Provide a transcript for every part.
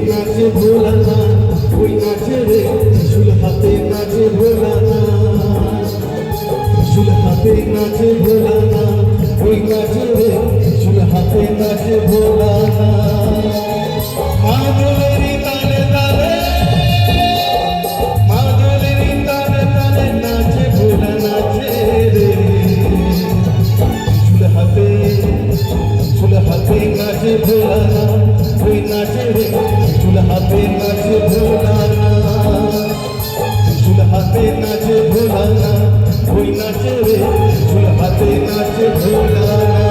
নাচে ভোলা না ওই নাচে রে ত্রিশূল হাতে নাচে ভোলা না ত্রিশূল হাতে নাচে ভোলা না ওই নাচে রে ত্রিশূল হাতে নাচে ভোলা না মাদলেরি তালে তালে মাদলেরি তালে তালে নাচে ভোলা নাচে রে ত্রিশূল হাতে নাচে ভোলা না ওই নাচে রে ত্রিশূল হাতে নাচে ভোলা না ত্রিশূল হাতে নাচে ভোলা না ওই নাচে রে ত্রিশূল হাতে নাচে ভোলা না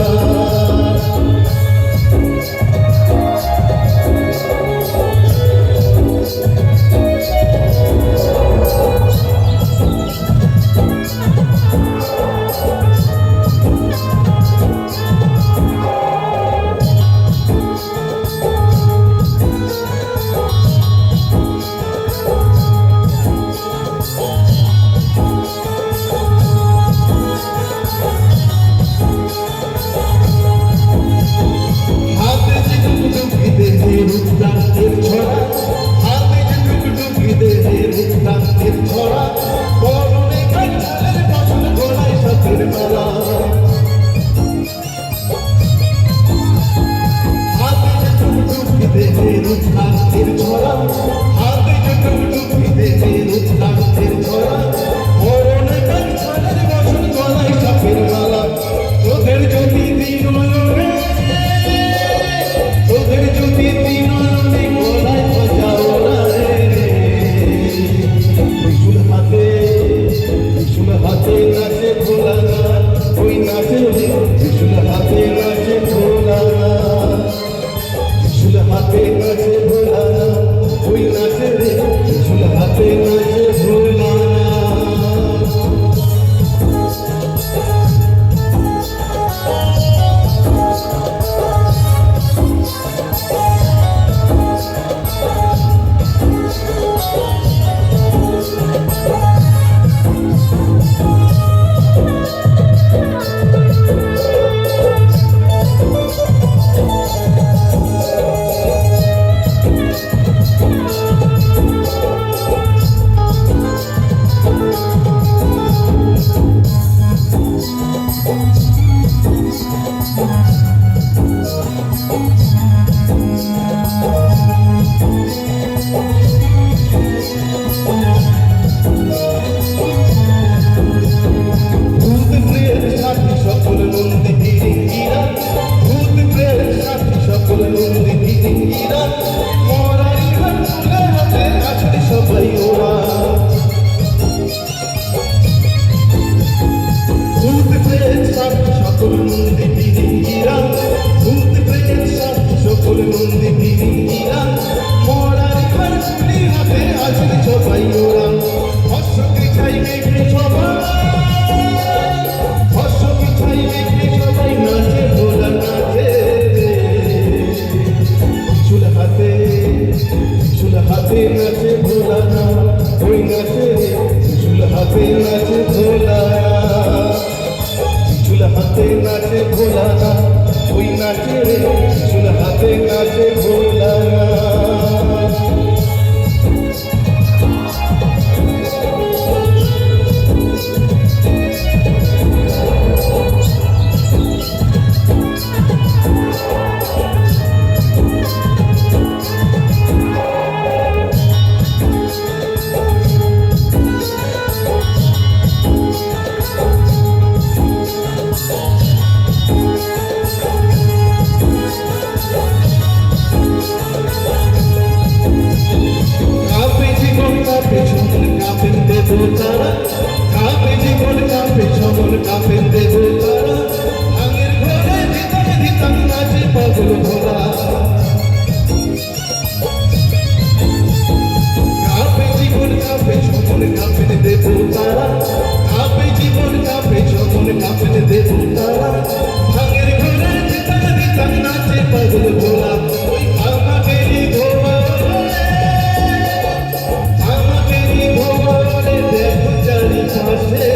দেবো তারা, কাঁপে জীবন কাঁপে সমন কাঁপে দেবো তারা, ভাঙের ঘরে ধিতাং ধিতাং নাচে পাগল ভোলা। কাঁপে জীবন কাঁপে সমন কাঁপে দেবো তারা, কাঁপে জীবন কাঁপে সমন কাঁপে দেবো তারা, ভাঙের ঘরে ধিতাং ধিতাং নাচে পাগল ভোলা। ওই আমাকেরই ভোলে, আমাকেরই ভোলে দেখো চারিপাশে,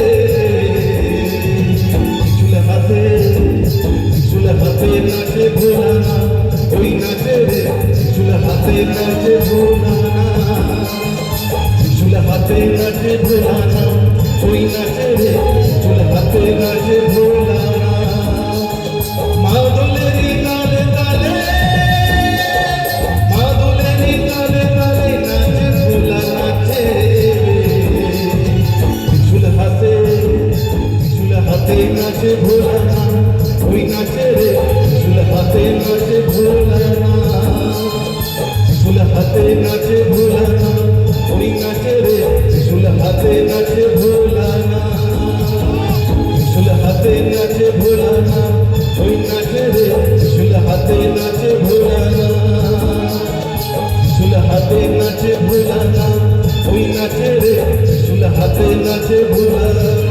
ত্রিশূল হাতে নাচে ভোলা না, ওই নাচে রে ত্রিশূল হাতে নাচে ভোলা না, ত্রিশূল হাতে নাচে ভোলা না, ওই নাচে রে ত্রিশূল হাতে নাচে ভোলা না। মাদলেরই তালে তালে, মাদলেরই তালে তালে নাচে ভোলা নাচে, ত্রিশূল হাতে নাচে ভোলা না, ওই নাচে রে ত্রিশূল হাতে নাচে ভোলা না, ত্রিশূল হাতে নাচে ভোলা না, ওই নাচে রে ত্রিশূল হাতে নাচে ভোলা না, ত্রিশূল হাতে নাচে ভোলা না, ওই নাচে রে ত্রিশূল হাতে নাচে ভোলা না, ত্রিশূল হাতে নাচে ভোলা না, ওই নাচে রে ত্রিশূল হাতে নাচে ভোলা না।